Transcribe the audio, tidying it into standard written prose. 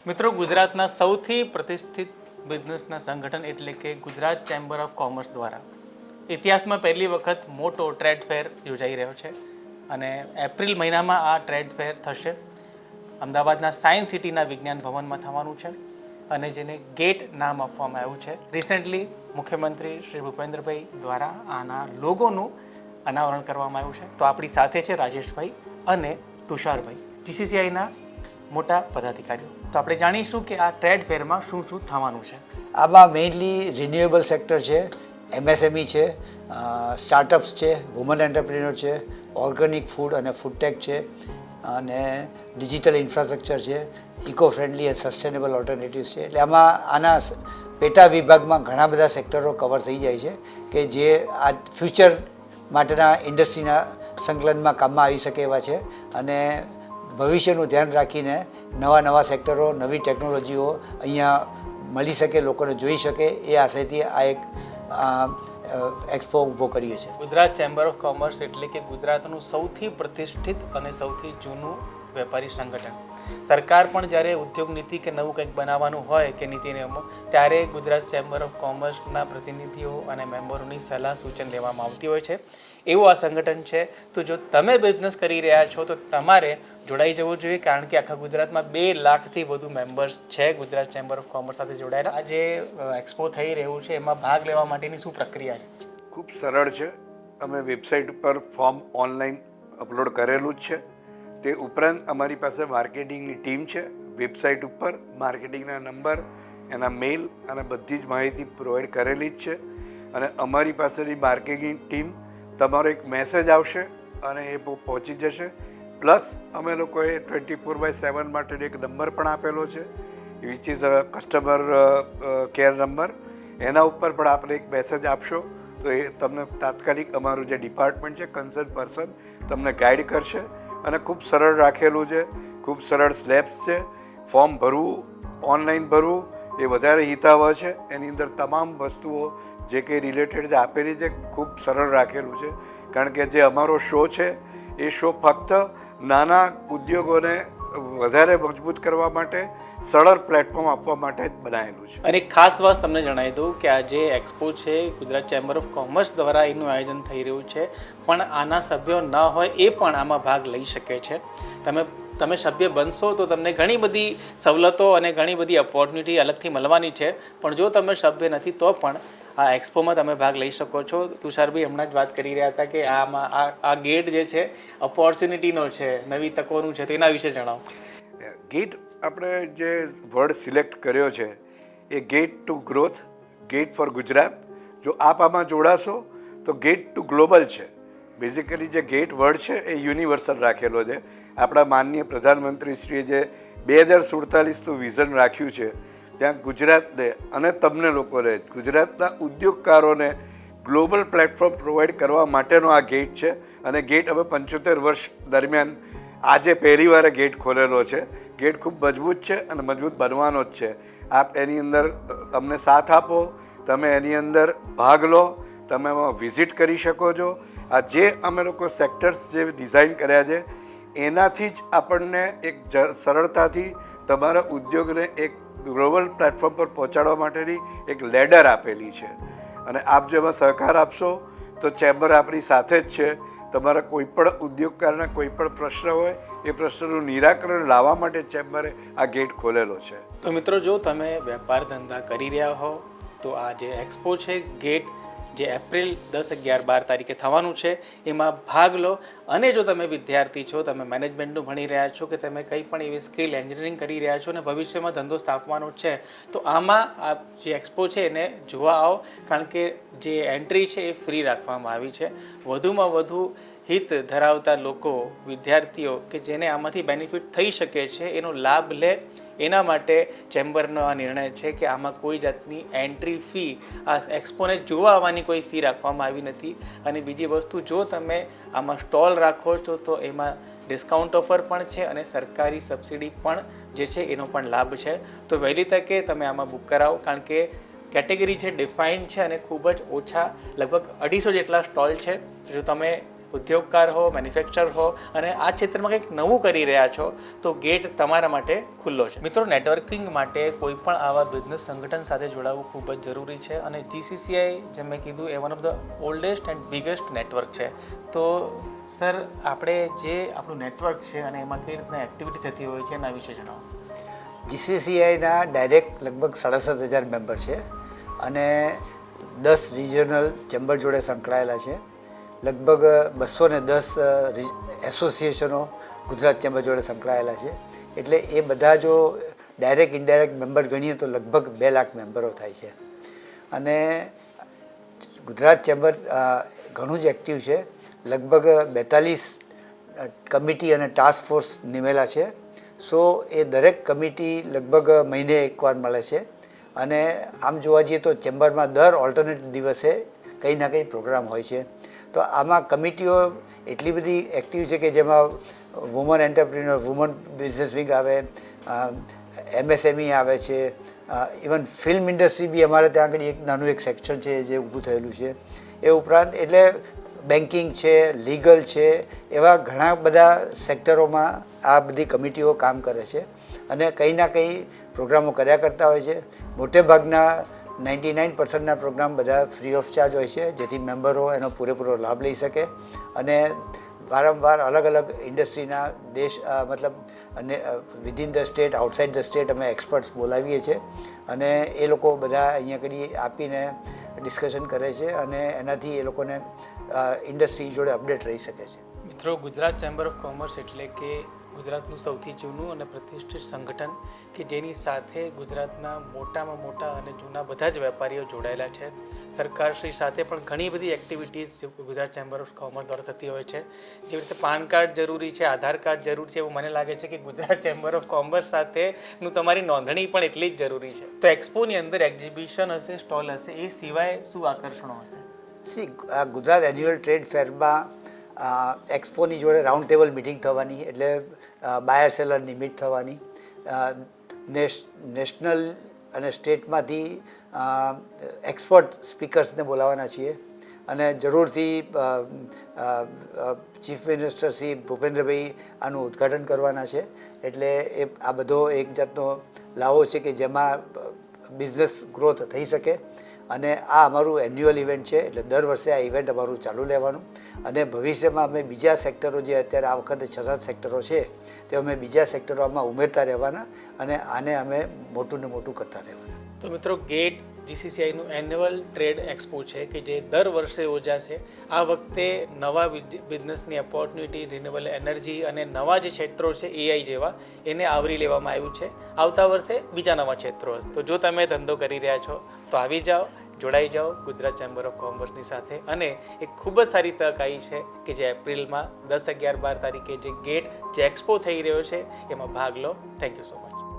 મિત્રો, ગુજરાતના સૌથી પ્રતિષ્ઠિત બિઝનેસના સંગઠન એટલે કે ગુજરાત ચેમ્બર ઓફ કોમર્સ દ્વારા ઇતિહાસમાં પહેલી વખત મોટો ટ્રેડ ફેર યોજાઈ રહ્યો છે અને એપ્રિલ મહિનામાં આ ટ્રેડ ફેર થશે. અમદાવાદના સાયન્સ સિટીના વિજ્ઞાન ભવનમાં થવાનું છે અને જેને ગેટ નામ આપવામાં આવ્યું છે. રિસેન્ટલી મુખ્યમંત્રી શ્રી ભૂપેન્દ્રભાઈ દ્વારા આના લોગોનું અનાવરણ કરવામાં આવ્યું છે. તો આપણી સાથે છે રાજેશભાઈ અને તુષારભાઈ, જીસીસીઆઈના મોટા પદાધિકારીઓ. તો આપણે જાણીશું કે આ ટ્રેડ ફેરમાં શું શું થવાનું છે. આમાં મેઇનલી રિન્યુએબલ સેક્ટર છે, એમએસએમઈ છે, સ્ટાર્ટઅપ્સ છે, વુમન એન્ટરપ્રિન્યોર છે, ઓર્ગેનિક ફૂડ અને ફૂડટેક છે અને ડિજિટલ ઇન્ફ્રાસ્ટ્રક્ચર છે, ઇકો ફ્રેન્ડલી એન્ડ સસ્ટેનેબલ ઓલ્ટરનેટિવ્સ છે. એટલે આના પેટા વિભાગમાં ઘણા બધા સેક્ટરો કવર થઈ જાય છે કે જે આ ફ્યુચર માટેના ઇન્ડસ્ટ્રીના સંકલનમાં કામમાં આવી શકે એવા છે અને ભવિષ્યનું ધ્યાન રાખીને નવા સેક્ટરો, નવી ટેકનોલોજીઓ અહીંયા મળી શકે, લોકોને જોઈ શકે એ આશયથી આ એક એક્સપો ઊભો કરીએ છીએ. ગુજરાત ચેમ્બર ઓફ કોમર્સ એટલે કે ગુજરાતનું સૌથી પ્રતિષ્ઠિત અને સૌથી જૂનું વેપારી સંગઠન. સરકાર પણ જ્યારે ઉદ્યોગ નીતિ કે નવું કંઈક બનાવવાનું હોય કે નીતિ નિયમો, ત્યારે ગુજરાત ચેમ્બર ઓફ કોમર્સના પ્રતિનિધિઓ અને મેમ્બરોની સલાહ સૂચન લેવામાં આવતી હોય છે. એવું આ સંગઠન છે. તો જો તમે બિઝનેસ કરી રહ્યા છો તો તમારે જોડાઈ જવું જોઈએ, કારણ કે આખા ગુજરાતમાં 2 લાખથી વધુ મેમ્બર્સ છે ગુજરાત ચેમ્બર ઓફ કોમર્સ સાથે જોડાયેલા. આ જે એક્સપો થઈ રહ્યું છે એમાં ભાગ લેવા માટેની શું પ્રક્રિયા છે? ખૂબ સરળ છે. અમે વેબસાઇટ ઉપર ફોર્મ ઓનલાઈન અપલોડ કરેલું જ છે. તે ઉપરાંત અમારી પાસે માર્કેટિંગની ટીમ છે. વેબસાઇટ ઉપર માર્કેટિંગના નંબર, એના મેલ અને બધી જ માહિતી પ્રોવાઈડ કરેલી જ છે. અને અમારી પાસેની માર્કેટિંગ ટીમ તમારો એક મેસેજ આવશે અને એ પહોંચી જશે. પ્લસ અમે લોકોએ 24/7 માટેનો એક નંબર પણ આપેલો છે, which is a customer care number. એના ઉપર પણ આપણે એક મેસેજ આપશો તો એ તમને તાત્કાલિક અમારું જે ડિપાર્ટમેન્ટ છે, કન્સર્ન પર્સન તમને ગાઈડ કરશે. અને ખૂબ સરળ રાખેલું છે, ખૂબ સરળ સ્લેબ્સ છે. ફોર્મ ભરવું, ઓનલાઈન ભરવું એ વધારે હિતાવહ છે. એની અંદર તમામ વસ્તુઓ જે કંઈ રિલેટેડ આપેલી છે ખૂબ સરળ રાખેલું છે. કારણ કે જે અમારો શો છે એ શો ફક્ત નાના ઉદ્યોગોને વધારે મજબૂત કરવા માટે, સરળ પ્લેટફોર્મ આપવા માટે જ બનાવેલું છે. અને એક ખાસ વાત તમને જણાવી દઉં કે આ જે એક્સપો છે ગુજરાત ચેમ્બર ઓફ કોમર્સ દ્વારા એનું આયોજન થઈ રહ્યું છે, પણ આના સભ્યો ન હોય એ પણ આમાં ભાગ લઈ શકે છે. તમે સભ્ય બનશો તો તમને ઘણી બધી સવલતો અને ઘણી બધી ઓપોર્ચ્યુનિટી અલગથી મળવાની છે. પણ જો તમે સભ્ય નથી તો પણ આ એક્સપોમાં તમે ભાગ લઈ શકો છો. તુષારભાઈ હમણાં જ વાત કરી રહ્યા હતા કે આ ગેટ જે છે ઓપોર્ચ્યુનિટીનો છે, નવી તકોનું છે, તો એના વિશે જણાવો. ગેટ આપણે જે વર્ડ સિલેક્ટ કર્યો છે એ gate to growth, gate for Gujarat. જો આપ આમાં જોડાશો તો ગેટ ટુ ગ્લોબલ છે. બેઝિકલી જે ગેટ વર્ડ છે એ યુનિવર્સલ રાખેલો છે. આપણા માનનીય પ્રધાનમંત્રીશ્રીએ જે 2047નું વિઝન રાખ્યું છે, ત્યાં ગુજરાતને અને તમને લોકોને, ગુજરાતના ઉદ્યોગકારોને ગ્લોબલ પ્લેટફોર્મ પ્રોવાઈડ કરવા માટેનો આ ગેટ છે. અને ગેટ હવે 75 વર્ષ દરમિયાન આજે પહેલીવાર ગેટ ખોલેલો છે. ગેટ ખૂબ મજબૂત છે અને મજબૂત બનવાનો જ છે. આપ એની અંદર અમને સાથ આપો, તમે એની અંદર ભાગ લો, તમે એમાં વિઝિટ કરી શકો છો. આ જે અમે લોકો સેક્ટર્સ જે ડિઝાઇન કર્યા છે એનાથી જ આપણને એક સરળતાથી તમારા ઉદ્યોગને એક ગ્લોબલ પ્લેટફોર્મ પર પહોંચાડવા માટેની એક લેડર આપેલી છે. અને આપ જેમાં સહકાર આપશો તો ચેમ્બર આપણી સાથે જ છે. તમારા કોઈ પણ ઉદ્યોગકારના કોઈ પણ પ્રશ્ન હોય એ પ્રશ્નનું નિરાકરણ લાવવા માટે ચેમ્બરે આ ગેટ ખોલેલો છે. તો મિત્રો, જો તમે વેપાર ધંધા કરી રહ્યા હો તો આ જે એક્સપો છે ગેટ, જે એપ્રિલ 10, 11, 12 તારીખે થવાનું છે, એમાં ભાગ લો. અને જો તમે વિદ્યાર્થી છો, તમે મેનેજમેન્ટનું ભણી રહ્યા છો કે તમે કંઈ પણ એવી સ્કિલ એન્જિનિયરિંગ કરી રહ્યા છો અને ભવિષ્યમાં ધંધો સ્થાપવાનો છે, તો આમાં આ જે એક્સપો છે એને જોવા આવો, કારણ કે જે એન્ટ્રી છે એ ફ્રી રાખવામાં આવી છે. વધુમાં વધુ હિત ધરાવતા લોકો, વિદ્યાર્થીઓ કે જેને આમાંથી બેનિફિટ થઈ શકે છે એનો લાભ લે, એના માટે ચેમ્બરનો આ નિર્ણય છે કે આમાં કોઈ જાતની એન્ટ્રી ફી, આ એક્સપોને જોવા આવવાની કોઈ ફી રાખવામાં આવી નથી. અને બીજી વસ્તુ, જો તમે આમાં સ્ટોલ રાખો છો તો એમાં ડિસ્કાઉન્ટ ઓફર પણ છે અને સરકારી સબસિડી પણ જે છે એનો પણ લાભ છે. તો વહેલી તકે તમે આમાં બુક કરાવો, કારણ કે કેટેગરી છે ડિફાઇન છે અને ખૂબ જ ઓછા, લગભગ 250 જેટલા સ્ટોલ છે. જો તમે ઉદ્યોગકાર હો, મેન્યુફેક્ચર હો અને આ ક્ષેત્રમાં કંઈક નવું કરી રહ્યા છો તો ગેટ તમારા માટે ખુલ્લો છે. મિત્રો, નેટવર્કિંગ માટે કોઈ પણ આવા બિઝનેસ સંગઠન સાથે જોડાવવું ખૂબ જ જરૂરી છે અને GCCI, જેમ મેં કીધું, એ one of the oldest and biggest network છે. તો સર, આપણે જે આપણું નેટવર્ક છે અને એમાં કઈ રીતના એક્ટિવિટી થતી હોય છે એના વિશે જણાવો. GCCIના ડાયરેક્ટ લગભગ 7,500 મેમ્બર છે અને 10 રિજિયોનલ ચેમ્બર જોડે સંકળાયેલા છે. લગભગ 210 એસોસિએશનો ગુજરાત ચેમ્બર જોડે સંકળાયેલા છે. એટલે એ બધા જો ડાયરેક્ટ ઇનડાયરેક્ટ મેમ્બર ગણીએ તો લગભગ 2 લાખ મેમ્બરો થાય છે. અને ગુજરાત ચેમ્બર ઘણું જ એક્ટિવ છે. લગભગ 42 કમિટી અને ટાસ્ક ફોર્સ નિમેલા છે. એ દરેક કમિટી લગભગ મહિને એકવાર મળે છે. અને આમ જોવા જઈએ તો ચેમ્બરમાં દર ઓલ્ટરનેટ દિવસે કંઈ ના કંઈ પ્રોગ્રામ હોય છે. તો આમાં કમિટીઓ એટલી બધી એક્ટિવ છે કે જેમાં woman entrepreneur, woman business wing આવે, MSME આવે છે, ઇવન ફિલ્મ ઇન્ડસ્ટ્રી બી અમારે ત્યાં આગળ એક નાનું એક સેક્શન છે જે ઊભું થયેલું છે. એ ઉપરાંત એટલે બેન્કિંગ છે, લીગલ છે, એવા ઘણા બધા સેક્ટરોમાં આ બધી કમિટીઓ કામ કરે છે અને કંઈ ના કંઈ પ્રોગ્રામો કર્યા કરતા હોય છે. મોટે ભાગના 99% પ્રોગ્રામ બધા ફ્રી ઓફ ચાર્જ હોય છે, જેથી મેમ્બરો એનો પૂરેપૂરો લાભ લઈ શકે. અને વારંવાર અલગ અલગ ઇન્ડસ્ટ્રીના મતલબ અને within the state, outside the state અમે એક્સપર્ટ્સ બોલાવીએ છીએ અને એ લોકો બધા અહીંયા આગળ આપીને ડિસ્કશન કરે છે અને એનાથી એ લોકોને ઇન્ડસ્ટ્રી જોડે અપડેટ રહી શકે છે. મિત્રો, ગુજરાત ચેમ્બર ઓફ કોમર્સ એટલે કે ગુજરાતનું સૌથી જૂનું અને પ્રતિષ્ઠિત સંગઠન કે જેની સાથે ગુજરાતના મોટામાં મોટા અને જૂના બધા જ વેપારીઓ જોડાયેલા છે. સરકારશ્રી સાથે પણ ઘણી બધી activities Gujarat chamber of commerce દ્વારા થતી હોય છે. જેવી રીતે પાન કાર્ડ જરૂરી છે, આધાર કાર્ડ જરૂરી છે, એવું મને લાગે છે કે ગુજરાત ચેમ્બર ઓફ કોમર્સ સાથેનું તમારી નોંધણી પણ એટલી જ જરૂરી છે. તો એક્સપોની અંદર એક્ઝિબિશન હશે, સ્ટોલ હશે, એ સિવાય શું આકર્ષણો હશે? ગુજરાત એન્યુઅલ ટ્રેડ ફેરમાં એક્સપોની જોડે રાઉન્ડ ટેબલ મિટિંગ થવાની, એટલે બાયર સેલરની મીટ થવાની. નેશનલ અને સ્ટેટમાંથી એક્સપર્ટ સ્પીકર્સને બોલાવવાના છીએ અને જરૂરથી ચીફ મિનિસ્ટર શ્રી ભૂપેન્દ્રભાઈ આનું ઉદ્ઘાટન કરવાના છે. એટલે એ આ બધો એક જાતનો લાવો છે કે જેમાં બિઝનેસ ગ્રોથ થઈ શકે. અને આ અમારું એન્યુઅલ ઇવેન્ટ છે, એટલે દર વર્ષે આ ઇવેન્ટ અમારું ચાલુ રહેવાનું. અને ભવિષ્યમાં અમે બીજા સેક્ટરો, જે અત્યારે આ વખતે 6-7 સેક્ટરો છે, તે અમે બીજા સેક્ટરોમાં ઉમેરતા રહેવાના અને આને અમે મોટું ને મોટું કરતા રહેવાના. તો મિત્રો, ગેટ GCCIનું એન્યુઅલ ટ્રેડ એક્સપો છે કે જે દર વર્ષે યોજાશે. આ વખતે નવા બિઝનેસની ઓપોર્ચ્યુનિટી, રિન્યુએબલ એનર્જી અને નવા જે ક્ષેત્રો છે AI જેવા, એને આવરી લેવામાં આવ્યું છે. આવતા વર્ષે બીજા નવા ક્ષેત્રો હશે. તો જો તમે ધંધો કરી રહ્યા છો તો આવી જાઓ, જોડાઈ જાઓ ગુજરાત ચેમ્બર ઓફ કોમર્સની સાથે. અને એક ખૂબ જ સારી તક આવી છે કે જે એપ્રિલમાં 10, 11, 12 તારીખે જે ગેટ જે એક્સપો થઈ રહ્યો છે એમાં ભાગ લો. Thank you so much.